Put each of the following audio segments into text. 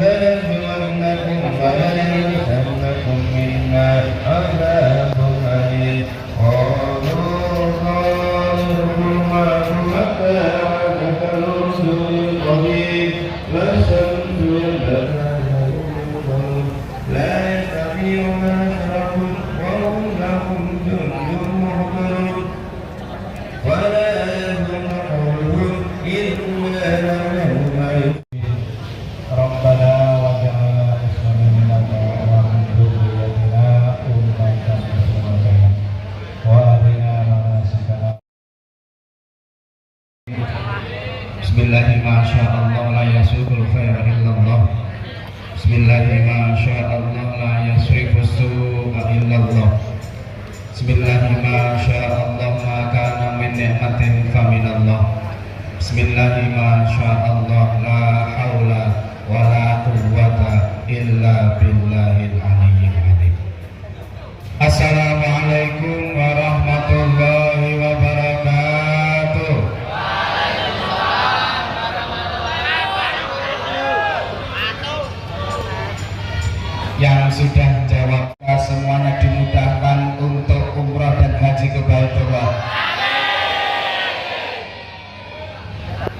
لنبلونكم وليمسنكم منا عذاب أليم قالوا ما حتى عادك الرسل القديم والشمس لها لا يستطيعون نصرهم وهم لهم جند محضرون ولا يزنقهم إلا لهم ربنا وجعلنا مسلمين لك ومن ذريتنا أمة مسلمة وأرنا مناسكنا بسم الله ما شاء الله لا يسوق الخير إلا الله بسم الله ما شاء الله لا يصرف السوء إلا الله بسم الله ما شاء الله ما كان من نعمة فمن الله بسم الله ما شاء الله لا حول ولا قوة إلا بالله العلي العظيم. Assalamualaikum warahmatullahi wabarakatuh. Yang sudah jawab semuanya dimudahkan untuk umrah dan haji ke Baitullah.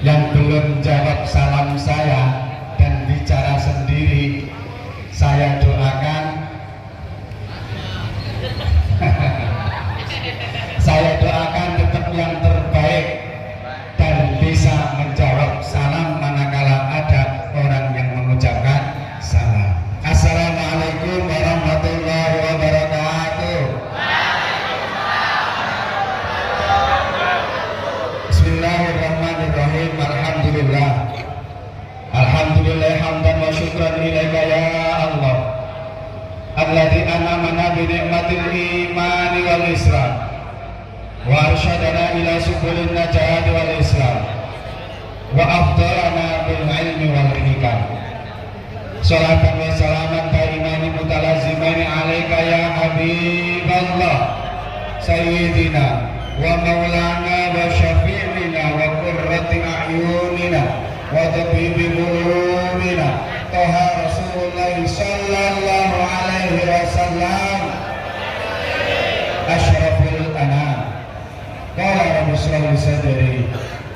Yang belum jawab salam saya dan bicara sendiri, saya doakan saya doakan tetap yang terbaik dan bisa menjawab salam manakala ada orang yang mengucapkan salam. Assalamualaikum warahmatullahi wabarakatuh. Bismillahirrahmanirrahim. Alhamdulillah. Alhamdulillah hamdan wa syukran ilaika ya Allah. Alladzi an'amana bi ni'matil imani wal islam wa arsyadana ila subulin najati wal islam wa afdalana bil ilmi wal hikam. Salatan wa salaman daimani mutalazimaini alaika ya habiballah sayyidina wa maulana wa syafi'ina wa qurrati a'yunina wa tabibi qulubina Taha Rasulullah sallallahu alaihi wasallam asyraful anam qala rabbi shrah li sadri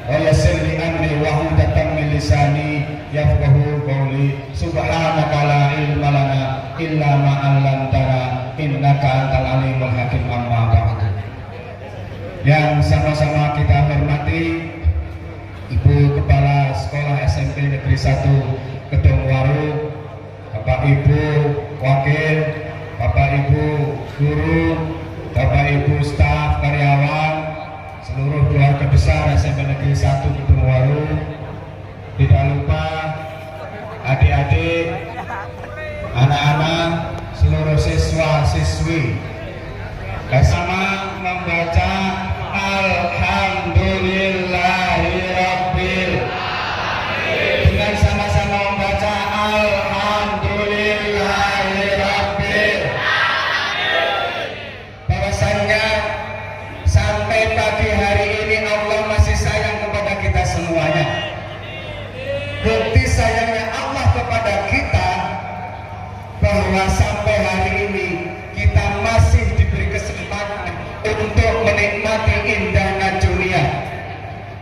wa yassir li amri wahdatan min lisani yafqahu qawli subhanaka la ilma lana illa ma 'allamtana innaka antal alimul hakim. Amma ba'du. Yang sama-sama kita hormati Ibu Kepala Sekolah SMP Negeri 1 Kedungwaru, Bapak Ibu Wakil, Bapak Ibu Guru, Bapak Ibu staf karyawan, seluruh keluarga besar SMP Negeri 1 Kedungwaru, tidak lupa adik-adik, anak-anak, seluruh siswa-siswi bersama membaca Alhamdulillahirabbil alamin. Dengan sama-sama membaca Alhamdulillahirabbil alamin. Bahwasanya sampai pagi hari ini Allah masih sayang kepada kita semuanya. Bukti sayangnya Allah kepada kita bahwa sampai hari ini kita masih diberi kesempatan untuk menikmati indahnya dunia,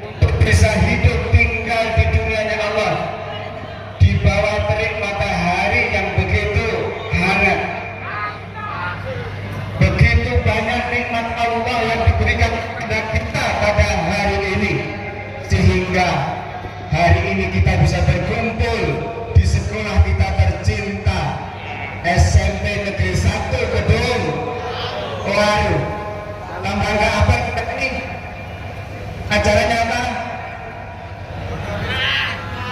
untuk bisa hidup tinggal di dunianya Allah di bawah terik matahari yang begitu hangat. Begitu banyak nikmat Allah yang diberikan kepada kita pada hari ini, sehingga hari ini kita bisa berkumpul di sekolah kita tercinta SMP Negeri 1 Kedungwaru. Lembaga apa kita ini? Acaranya apa?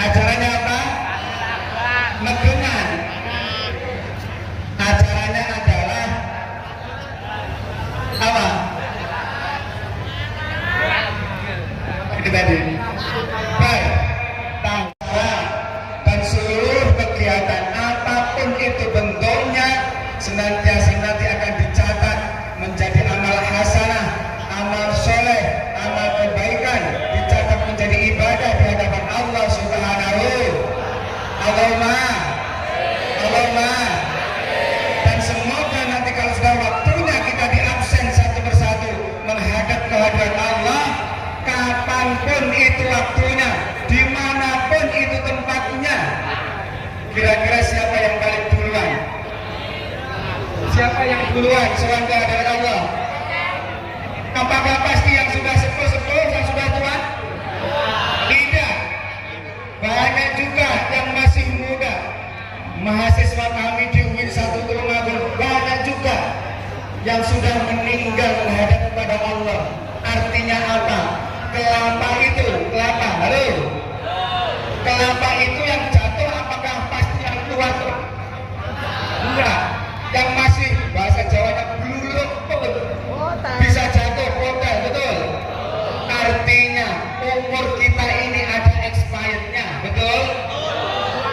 Acaranya apa? Megengan. Acaranya adalah apa? Ini tadi. Baik. Tanggal dan seluruh kegiatan apapun itu bentuknya senantiasa nanti akan dicatat menjadi waktunya, dimanapun itu tempatnya. Kira-kira siapa yang paling duluan? Siapa yang duluan selangkah dari Allah? Apakah pasti yang sudah sepuh-sepuh, yang sudah tua? Tidak. Banyak juga yang masih muda. Mahasiswa kami di UIN 1 Tulungagung banyak juga yang sudah meninggal menghadap kepada Allah. Artinya apa? Kelapa itu, kelapa, halo? Kelapa itu yang jatuh apakah pasti yang tua? Enggak. Yang masih bahasa Jawanya bluluk bisa jatuh kodal, betul? Artinya umur kita ini ada expirednya, betul?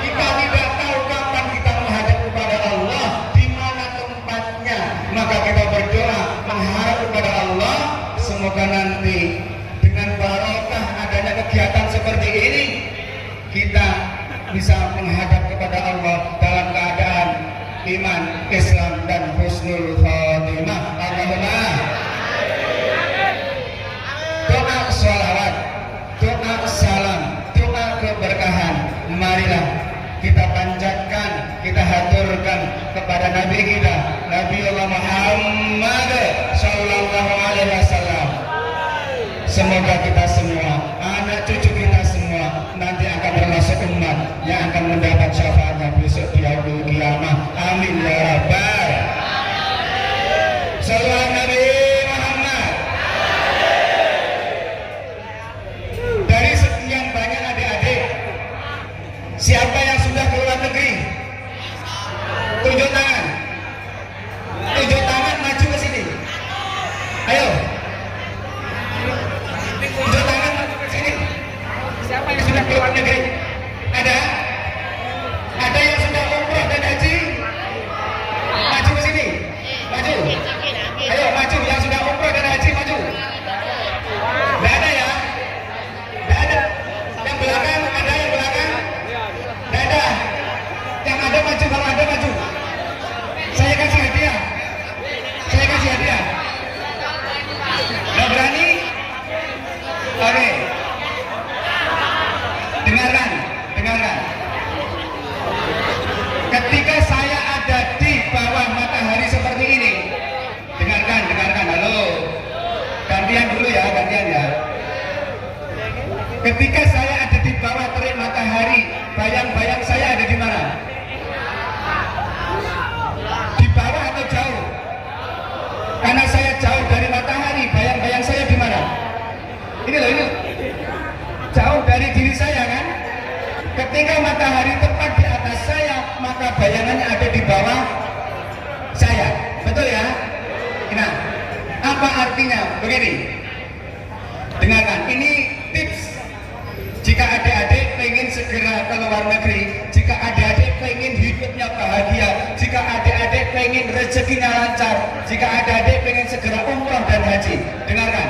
Kita tidak tahu kapan kita menghadap kepada Allah, di mana tempatnya. Maka kita berdoa mengharap kepada Allah, semoga nanti dengan barokah adanya kegiatan seperti ini, kita bisa menghadap kepada Allah dalam keadaan iman, Islam, dan husnul khotimah. Allahumma doa sholawat, doa salam, doa keberkahan, marilah kita panjatkan, kita haturkan kepada Nabi kita, Nabi Allah Muhammad Sallallahu Alaihi Wasallam. Semoga kita semua, anak cucu kita semua nanti akan termasuk umat yang akan mendapat syafaatnya besok di yaumul kiamah. Amin ya rabbal. Sallallahu Nabi Muhammad. Dari sekian banyak adik-adik, siapa yang sudah ke luar negeri? Tunjuk tangan. Tunjuk tangan, maju ke sini. Ayo. Tunjuk tangan, maju ke sini. Siapa yang sudah ke luar negeri? Ada? Ada yang sudah umroh dan haji? Maju ke sini. Maju. Ayo maju, yang sudah umroh dan haji maju. Tidak ada ya? Tidak ada. Yang belakang ada, yang belakang? Tidak ada. Yang ada maju, kalau ada maju. Saya kasih hadiah. Saya kasih hadiah. Tidak berani? Oke. Dengarkan, dengarkan. Ketika saya ada di bawah matahari seperti ini, dengarkan, dengarkan. Halo, gantian dulu ya, gantian ya. Ketika saya ada di bawah terik matahari, bayang-bayang saya ada di mana? Di bawah atau jauh? Karena saya jauh dari matahari, bayang-bayang saya di mana? Ini loh, ini jauh dari diri saya kan? Ketika matahari tepat di atas saya, maka bayangannya ada di bawah saya. Betul ya? Nah, apa artinya? Begini, dengarkan, ini tips. Jika adik-adik pengen segera ke luar negeri, jika adik-adik pengen hidupnya bahagia, jika adik-adik pengen rezekinya lancar, jika adik-adik pengen segera umroh dan haji, dengarkan.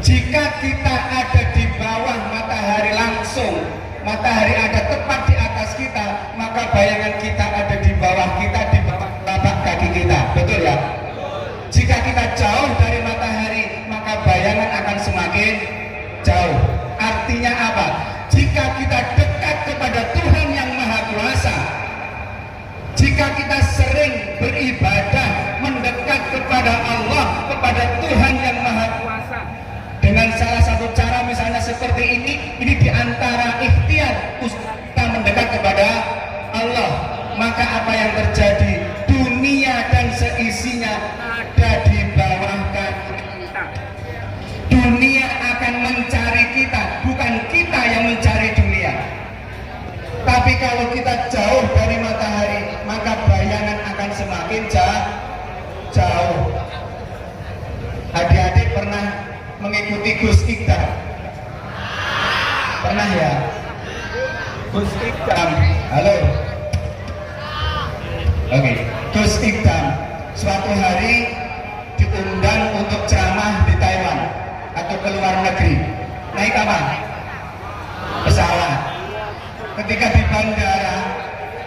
Jika kita ada di bawah matahari langsung, matahari ada tepat di atas kita, maka bayangan kita ada di bawah kita, di bawah telapak kaki kita. Betul ya? Jika kita jauh dari matahari, maka bayangan akan semakin jauh. Artinya apa? Jika kita dekat kepada Tuhan yang Maha Kuasa, jika kita sering beribadah, mendekat kepada Allah, kepada Tuhan yang Maha Kuasa, dengan salah satu cara misalnya seperti ini diantara ikhtiar kita mendekat kepada Allah, maka apa yang terjadi? Dunia dan seisinya ada di bawah kaki kita. Dunia akan mencari kita, bukan kita yang mencari dunia. Tapi kalau kita jauh dari matahari, maka bayangan akan semakin jauh. Adik-adik pernah mengikuti Gus Ikdam? Pernah ya? Gus Ikdam, halo. Oke, Gus Ikdam suatu hari diundang untuk ceramah di Taiwan atau ke luar negeri. Naik apa? Pesawat. Ketika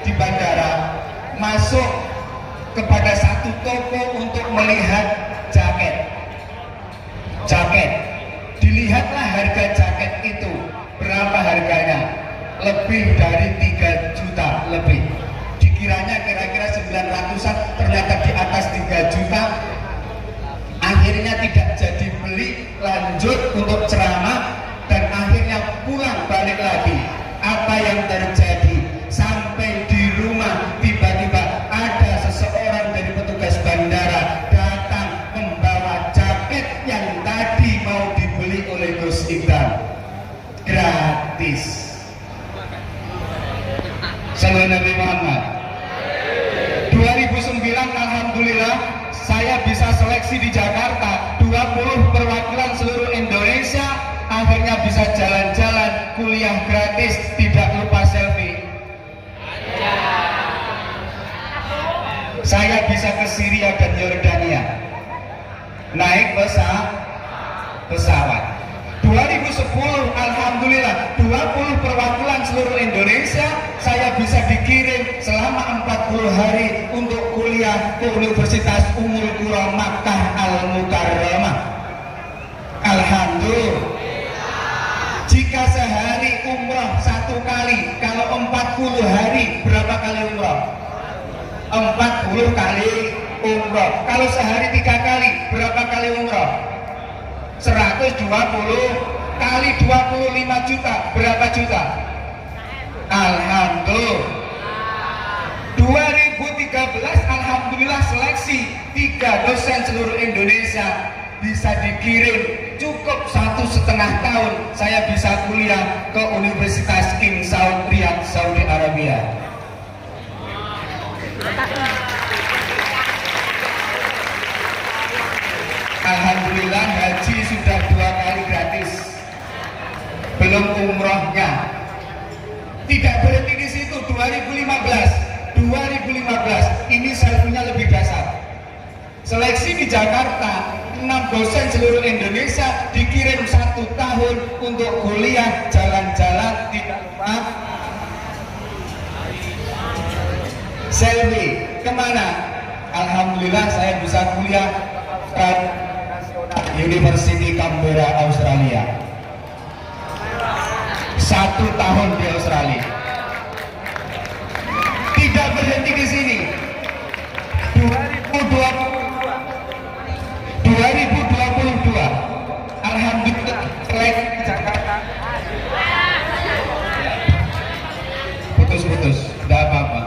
di bandara masuk kepada satu toko untuk melihat jaket. Dilihatlah harga jaket itu berapa harganya? Lebih dari 3 juta lebih. Dikiranya kira-kira 900-an, ternyata di atas 3 juta. Akhirnya tidak jadi beli, lanjut untuk ceramah, dan akhirnya pulang balik lagi. Apa yang terjadi? Sampai di rumah tiba-tiba ada seseorang dari petugas bandara datang membawa jaket yang tadi mau dibeli oleh Gus Ibran gratis. Sallallahu Nabi Muhammad. 2009 alhamdulillah saya bisa seleksi di Jakarta, 20 perwakilan seluruh Indonesia, akhirnya bisa jalan-jalan, kuliah gratis, tidak lupa selfie. Saya bisa ke Syria dan Yordania naik pesawat. 2010 alhamdulillah 20 perwakilan seluruh Indonesia saya bisa dikirim selama 40 hari untuk kuliah ke Universitas Ummul Qura Makkah Al-Mukarramah. Alhamdulillah. Jika sehari umrah 1 kali, kalau 40 hari berapa kali umrah? 40 kali umrah. Kalau sehari 3 kali berapa kali umrah? 120 kali 25 juta berapa juta? Alhamdulillah. 2013 alhamdulillah seleksi 3 dosen seluruh Indonesia bisa dikirim, cukup 1,5 tahun saya bisa kuliah ke Universitas King Saud Riyadh, Saudi Arabia. Alhamdulillah haji sudah 2 kali gratis, belum umrohnya. Tidak berhenti di situ. 2015 ini selfie-nya lebih dasar. Seleksi di Jakarta, 6 dosen seluruh Indonesia dikirim 1 tahun untuk kuliah, jalan-jalan, tidak lupa selfie. Kemana? Alhamdulillah saya bisa kuliah ke University Canberra, Australia. 1 tahun di Australia. Tidak berhenti di sini. 2022 alhamdulillah seleksi di Jakarta. Putus, tidak apa-apa.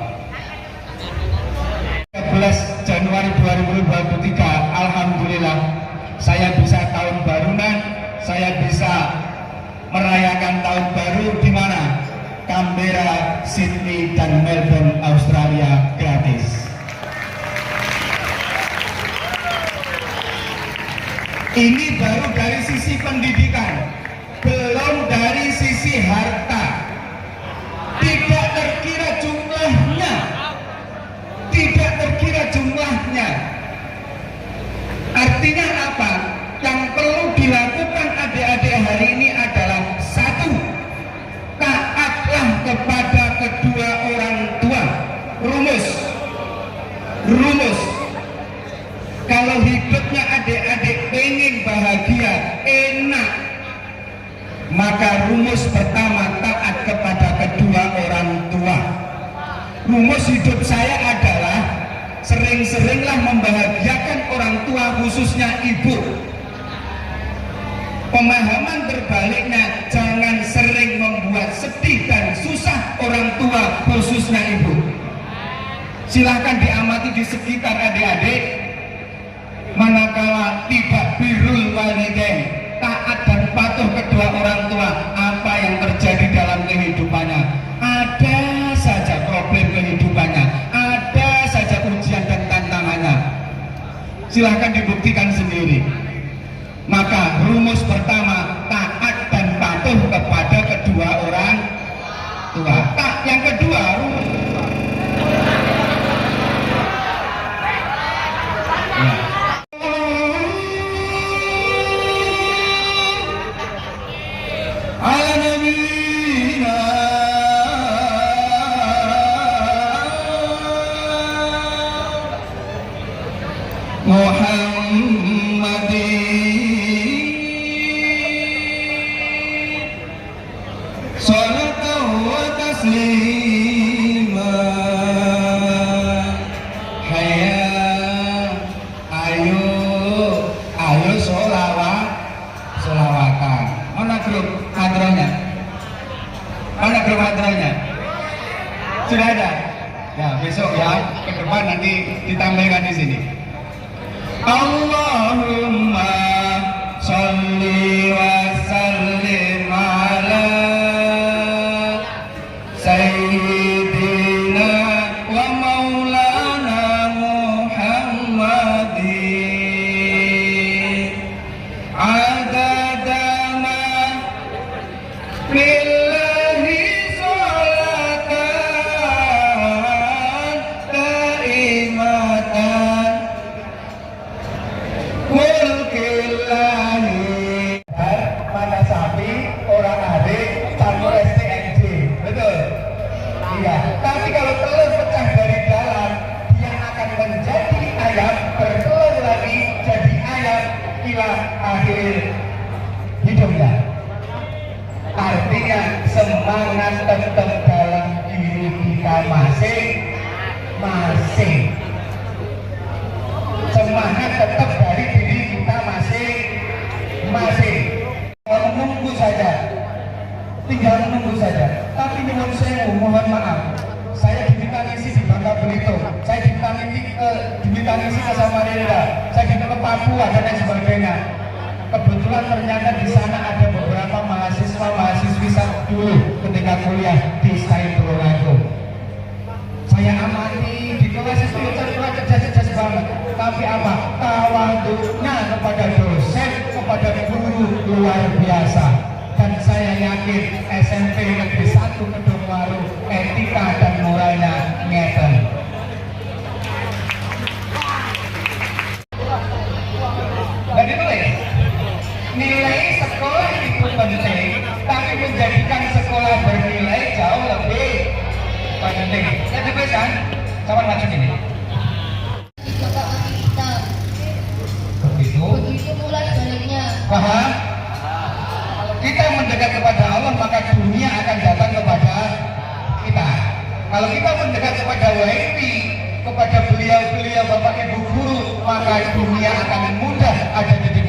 13 Januari 2023 alhamdulillah saya bisa tahun barunan, saya bisa merayakan tahun baru di mana? Canberra, Sydney, dan Melbourne, Australia gratis. Ini baru dari sisi pendidikan, belum dari sisi harta. Tidak terkira jumlahnya, tidak terkira jumlahnya. Artinya apa? Yang perlu dilakukan adik-adik hari ini adalah 1, taatlah kepada kedua orang tua. Rumus. Kalau hidupnya adik-adik pengen bahagia, enak, maka rumus pertama taat kepada kedua orang tua. Rumus hidup saya adalah sering-seringlah membahagiakan orang tua, khususnya ibu. Pemahaman terbaliknya, jangan sering membuat sedih dan susah orang tua, khususnya ibu. Silahkan diamati di sekitar adik-adik, manakala tidak birrul walidain, taat dan patuh kedua orang tua, apa yang terjadi dalam kehidupannya? Ada saja problem kehidupannya, ada saja ujian dan tantangannya. Silahkan dibuktikan sendiri. Maka rumus pertama, taat dan patuh kepada kedua orang tua. Yang kedua, Sudah ada. Ya, besok ya, ke depan nanti ditampilkan di sini. Allahumma sholli wa sallim ala sayyidina wa maulana Muhammadin adada ma lillahi sholatan daimatan mulkillahi. Mana sapi orang adik campur STNJ, betul? Iya, tapi kalau telur pecah dari dalam, dia akan menjadi ayam, bertelur lagi jadi ayam hingga akhir hidupnya. Artinya semangat tetap dalam diri kita masing-masing. Semangat tetap dari diri kita masing-masing. Menunggu saja, tinggal menunggu saja. Tapi nyuwun sewu, mohon maaf, saya diminta ngisi di Bangka Belitung, saya diminta ngisi ke Samarinda, saya diminta ke Papua dan lain sebagainya. Kebetulan ternyata di sana ada beberapa mahasiswi dulu ketika kuliah di Said Tulungagung. Saya amati di kelas itu cerdas banget, tapi apa? Tawaduknya kepada dosen, kepada guru luar biasa. Dan saya yakin SMP Negeri 1 Kedungwaru etika dan moralnya ngeten. Dan ditulis, nilai sekolah itu penting, tapi menjadikan sekolah bernilai jauh lebih penting. Ya tulisan, coba baca ini. Begitu mulai baliknya. Paham? Kita mendekat kepada Allah, maka dunia akan datang kepada kita. Kalau kita mendekat kepada WIP, kepada beliau-beliau Bapak Ibu guru, maka dunia akan mudah ada di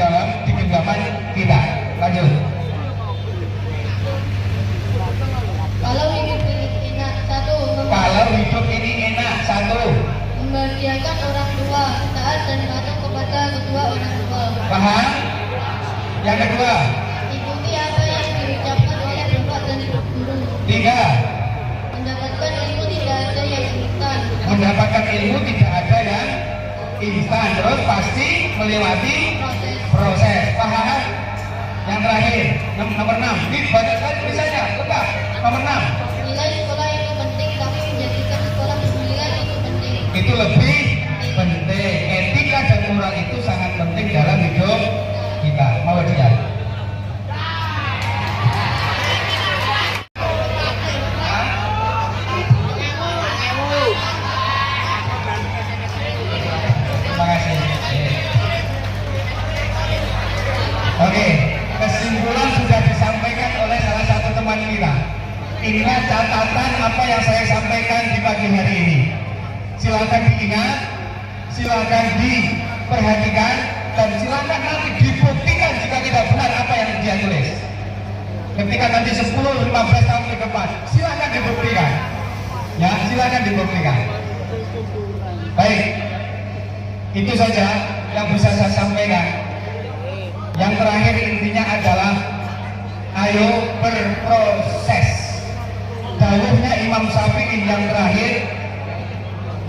genggaman kita. Lanjut. Kalau hidup ini enak, satu, membahagiakan orang tua, taat dan patuh kepada kedua orang tua. Paham? Yang kedua, ikuti apa yang diucapkan oleh bapak dan ibu guru. tiga, Mendapatkan ilmu tidak ada yang instan. mendapatkan ilmu tidak ada yang instan, terus pasti melewati proses. Paham? Yang terakhir, nomor 6, ini banyak sekali tulisannya, lengkap. Nomor 6, Nilai sekolah itu penting, tapi menjadikan sekolah bernilai itu penting. itu lebih penting. Etika dan moral itu sangat penting dalam hidup kita. Mau tidak? Terima kasih. Oke, kesimpulan sudah disampaikan oleh salah satu teman kita. Inilah catatan apa yang saya sampaikan di pagi hari ini. Silakan diingat, silakan diperhatikan, dan silakan nanti dibuktikan jika tidak benar apa yang dia tulis. Ketika nanti 10-15 tahun ke depan, silakan dibuktikan. Ya, silakan dibuktikan. Baik, itu saja yang bisa saya sampaikan. Yang terakhir intinya adalah ayo berproses. Dawuhnya Imam Syafi'i yang terakhir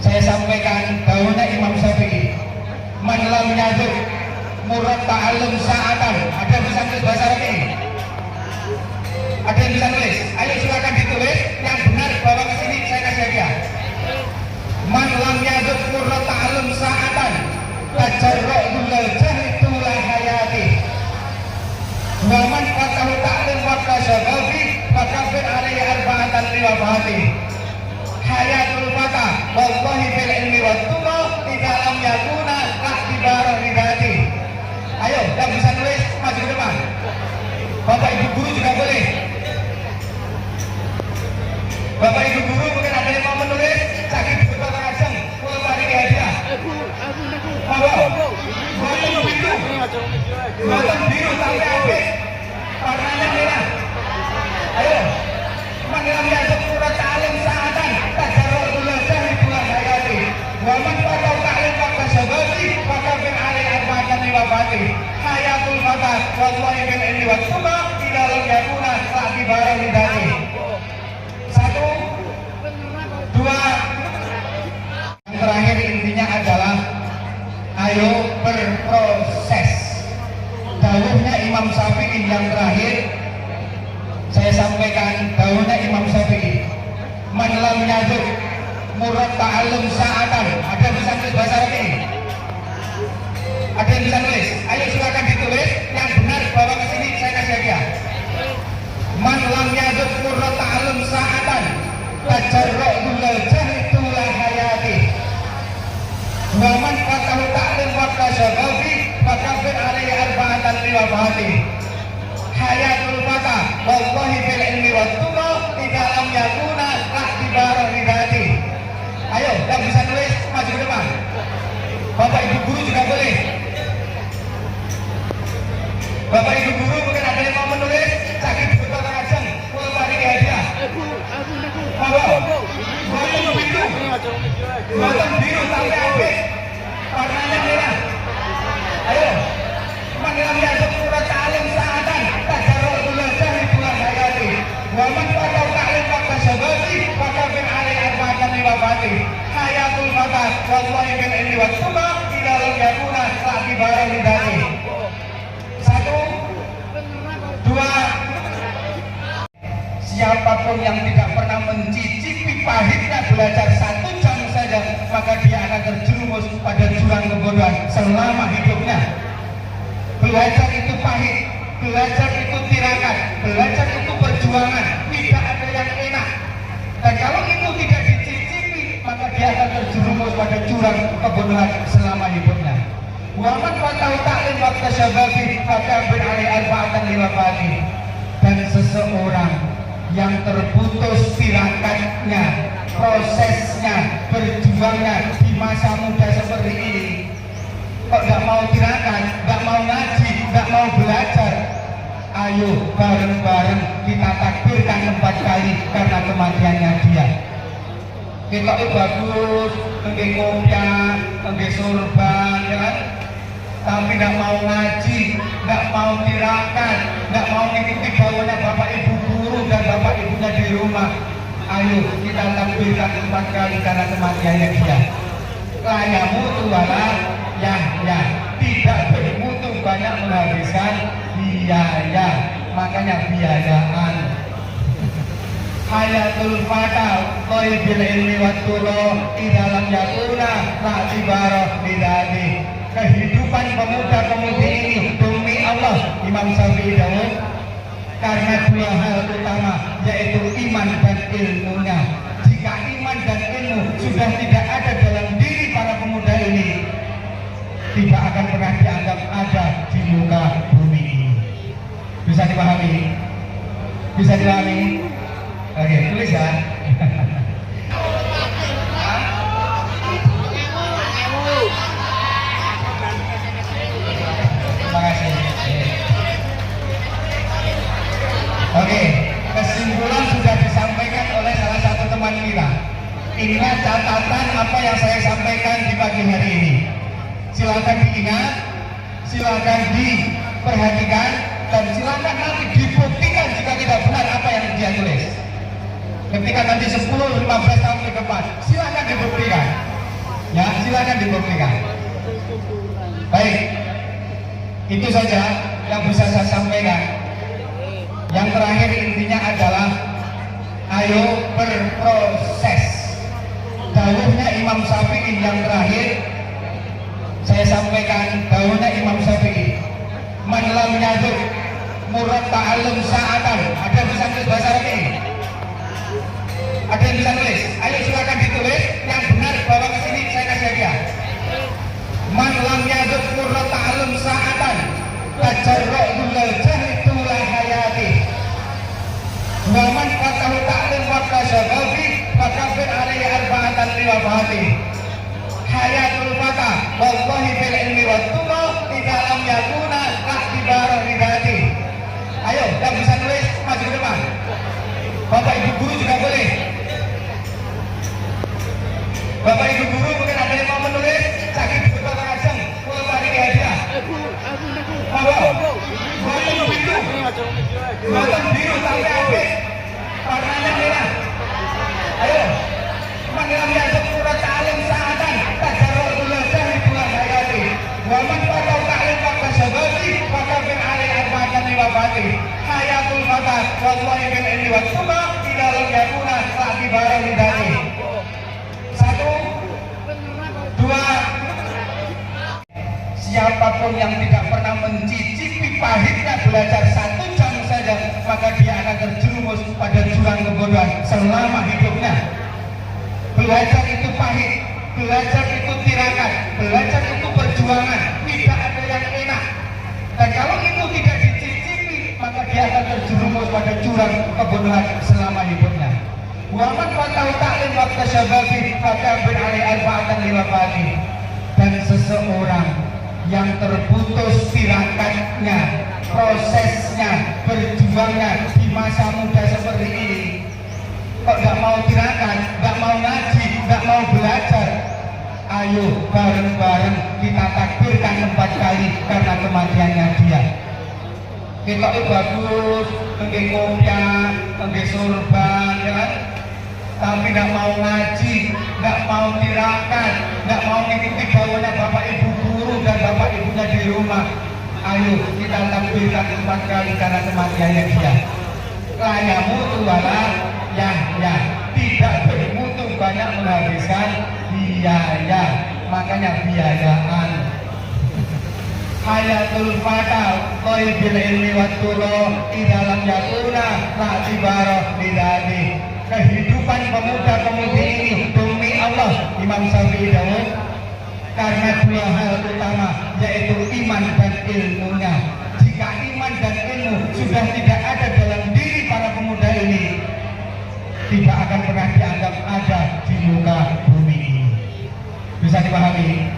saya sampaikan, dawuhnya Imam Syafi'i, man lam yaduk murad ta'allum sa'atan. Ada yang bisa tulis bahasa Arab ini? Ada yang bisa tulis? Ayo silakan ditulis yang benar, bawa ke sini, saya kasih hadiah. Man lam yaduk murad ta'allum sa'atan tajarra'ul jahli tula hayati. Wa man qatahu ta'lim wa kashababi fakabir alaihi arba'atan liwafati. Hayatul fata wallahi bil ilmi wa tuqa idza lam yakuna iktibara ridati. Ayo yang bisa tulis maju ke depan. Bapak Ibu guru juga boleh. Bapak Ibu guru mungkin ada yang mau menulis, sakit di kota Kajang, pulau tarik hadiah. Botol biru sampai habis, warnanya merah. Ayo, man lam yaduk murad ta'allum sa'atan wallahi bil ilmi wat tuqa ila lam yakuna la'tibara lidati. Satu, dua. Yang terakhir intinya adalah ayo berproses. Dawuhnya Imam Syafi'i yang terakhir saya sampaikan, dawuhnya Imam Syafi'i, man lam yaduk murad ta'allum sa'atan. Ada yang bisa tulis bahasa Arab ini? Ada yang bisa tulis? Ayo silakan ditulis yang benar, bawa ke sini, saya kasih hadiah. Man lam yaduk murad ta'allum sa'atan tajarra'ul jahli tula hayati. Wa man fatahu ta'lim wa kasyababi fakabir alaihi arba'atan liwafati. Hayatul fata wallahi bil ilmi wat tuqa idza lam yakuna la'tibara lidati. Ayo yang bisa tulis maju ke depan. Bapak Ibu guru juga boleh. Bapak Ibu guru mungkin ada yang mau menulis, sakit betul ajeng, mau bagi hadiah. Botol biru sampai habis, warnanya merah. Ayo, mangilam yaduk surat ta'alim sa'atan tajarrul bulajan itulah hayati. Waman patau ta'lim fakta syabati fakabin alih arba'atan liwafati. Hayatul fata wallahi bil ilmi wat tuqa ila lam yakuna la'tibara lidati. Satu, dua. Siapapun yang tidak pernah mencicipi pahitnya belajar 1 jam saja, maka dia akan terjerumus pada jurang kebodohan selama hidupnya. Belajar itu pahit, belajar itu tirakat, belajar itu perjuangan, tidak ada yang enak. Dan kalau itu tidak dicicipi, maka dia akan terjerumus pada jurang kebodohan selama hidupnya. Waman fatau ta'lim waktu syababi fakabir alih arba'atan liwafati. Dan seseorang yang terputus tirakatnya, prosesnya, berjuangnya di masa muda seperti ini, kok gak mau tirakat, gak mau ngaji, gak mau belajar, ayo bareng-bareng kita takbirkan 4 kali karena kematiannya dia. Kita bagus, ngge kopiah, ngge sorban, ya kan? Tapi gak mau ngaji, gak mau tirakat, gak mau mengikuti bawahnya bapak ibu guru dan bapak ibunya di rumah. Ayo kita takbirkan 4 kali karena kematiannya dia. Layamu tuwala ya, tidak bermutu banyak menghabiskan biaya, makanya biayaan. Hayatul fata thayyibil ilmi wat tuqa idza lam yakuna la'tibara lidati. Kehidupan pemuda-pemudi ini demi Allah, Imam Syafi'i dawuh, karena 2 hal utama, yaitu iman dan ilmunya. Jika iman dan ilmu sudah tidak ada dalam diri para pemuda ini, tidak akan pernah dianggap ada di muka bumi ini. Bisa dipahami? Bisa dipahami? Oke, tulis ya. Terima kasih. Oke, kesimpulan sudah disampaikan oleh salah satu teman kita. Ingat catatan apa yang saya sampaikan di pagi hari ini. Silakan diingat, silakan diperhatikan, dan silakan nanti dibuktikan jika tidak benar apa yang dia tulis. Ketika nanti 10-15 tahun ke depan, silakan dibuktikan. Ya, silakan dibuktikan. Baik, itu saja yang bisa saya sampaikan. Yang terakhir intinya adalah ayo berproses. Dawuhnya Imam Syafi'i yang terakhir saya sampaikan, dawuhnya Imam Syafi'i, man lam yaduk murad ta'allum sa'atan. Ada yang bisa tulis bahasa Arab ini? Ada yang bisa tulis? Ayo silakan ditulis yang benar, bawa ke sini, saya kasih hadiah. Man lam yaduk murad ta'allum sa'atan tajarra'ul jahli tula hayati. Wa man fatahu ta'lim wa kasyababi fakabir alaihi arba'atan liwafati. Hayatul fata wallahi bil ilmi wat tuqa idza lam yakuna la'tibara lidati. Ayo yang bisa tulis maju ke depan. Bapak Ibu guru juga boleh. Bapak Ibu guru mungkin ada yang mau menulis, sakit betul ajeng, mau bagi hadiah. Monggo. Buatan biru tapi apik. Warnanya merah. Ayo. Manggilan yasuk surat ta'lim sa'atan. Tajarul uladah ibulan hayati. Waman patau ta'lim fakta syabati. Fakta bin alih arba'atan liwabati. Hayatul mata. Wallahi bin ilmi wa tuba. Idalam yakuna. Laki barang lidati. 1, 2. Siapapun yang tidak pernah mencicipi pahitnya belajar 1 jam saja, maka dia akan terjerumus pada jurang kebodohan selama hidupnya. Belajar itu pahit, belajar itu tirakat, belajar itu perjuangan, tidak ada yang enak. Dan kalau itu tidak dicicipi, maka dia akan terjerumus pada jurang kebodohan selama hidupnya. Waman fatau ta'lim waktu syababi maka bin alih arba'atan liwabati. Dan seseorang yang terputus tirakatnya, prosesnya, berjuangnya di masa muda seperti ini, kok gak mau tirakat, gak mau ngaji, gak mau belajar, ayo bareng-bareng kita takbirkan 4 kali karena kematiannya dia. Kita itu bagus, ngge kopiah, ngge sorban, ya kan? Tapi gak mau ngaji, gak mau tirakat, gak mau mengikuti bawahnya bapak ibu guru dan bapak ibunya di rumah. Ayo kita takbirkan 4 kali karena kematiannya dia. La mutu wala yahya, tidak bermutu banyak menghabiskan biaya, makanya biayaan. Hayatul fata toibil ilmi wattulo idalam yakuna la tibaro lidadi. Kehidupan pemuda-pemudi ini demi Allah, Imam Syafi'i dawuh, karena 2 hal utama, yaitu iman dan ilmunya. Jika iman dan ilmu sudah tidak ada dalam diri para pemuda ini, tidak akan pernah dianggap ada di muka bumi ini. Bisa dipahami?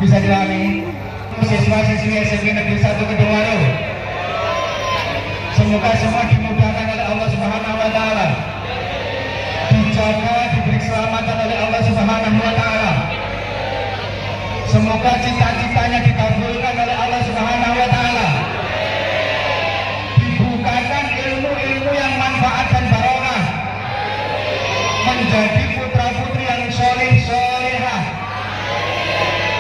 Bisa dipahami? Siswa-siswi SMP Negeri 1 Kedungwaru, semoga semua dimudahkan oleh Allah Subhanahu wa Ta'ala, dijaga, diberi keselamatan oleh Allah Subhanahu wa Ta'ala. Semoga cita-citanya dikabulkan oleh Allah Subhanahu wa Ta'ala. Dibukakan ilmu-ilmu yang manfaat dan barokah, menjadi putra-putri yang sholih-sholihah.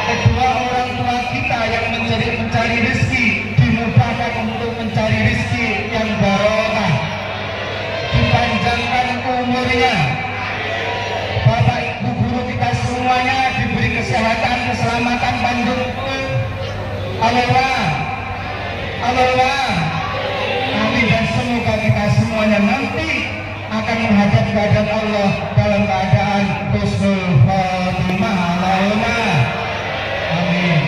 Kedua orang tua kita yang mencari rezeki dimudahkan untuk mencari rezeki yang barokah, dipanjangkan umurnya. Bapak ibu guru kita semuanya diberi kesehatan, keselamatan, panjang umur. Allah, amin. Dan semoga kita semuanya nanti akan menghadap keadaan Allah dalam keadaan husnul khotimah. Allahumma amin.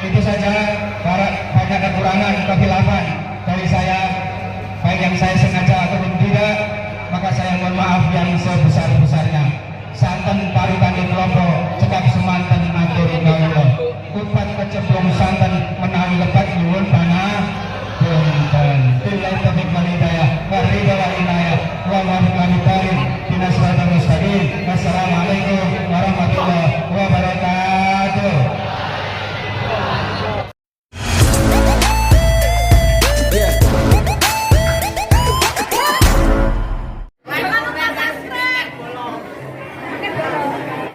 Itu saja, banyak kekurangan, kehilafan dari saya, baik yang saya sengaja ataupun tidak, maka saya mohon maaf yang sebesar-besarnya. Santen parutan kelompok cekap semanten atur kawula.